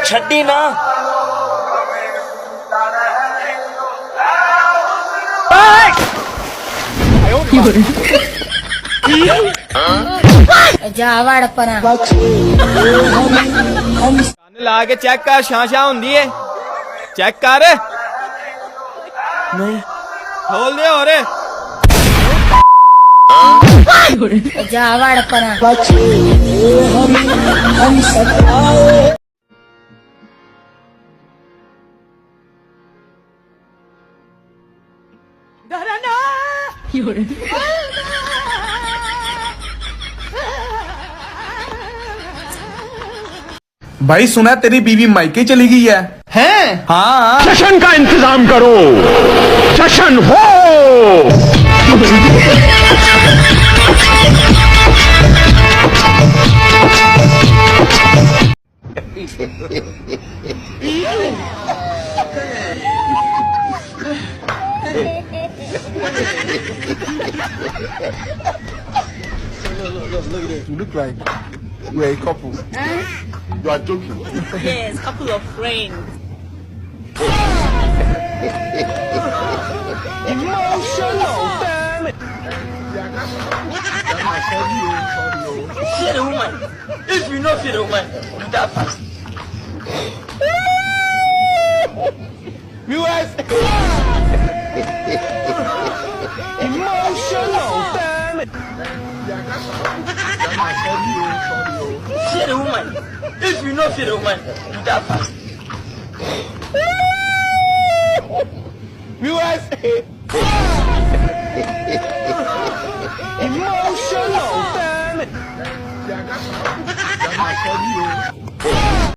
छड्डी ना जावड़ परा ला के चेक कर शां होंदी है चेक कर नहीं खोल दे और जावड़ परा भाई सुना तेरी बीवी मायके चली गई है हैं हाँ जश्न का इंतजाम करो जश्न हो You look like we're a couple. You are joking. Yes, couple of friends. Emotional, damn it. Fear the woman. If you know fear the woman, do that fast. US. Emotional, damn it. Fear the woman. If you know fear the woman, do that fast. US. Emotional, damn it.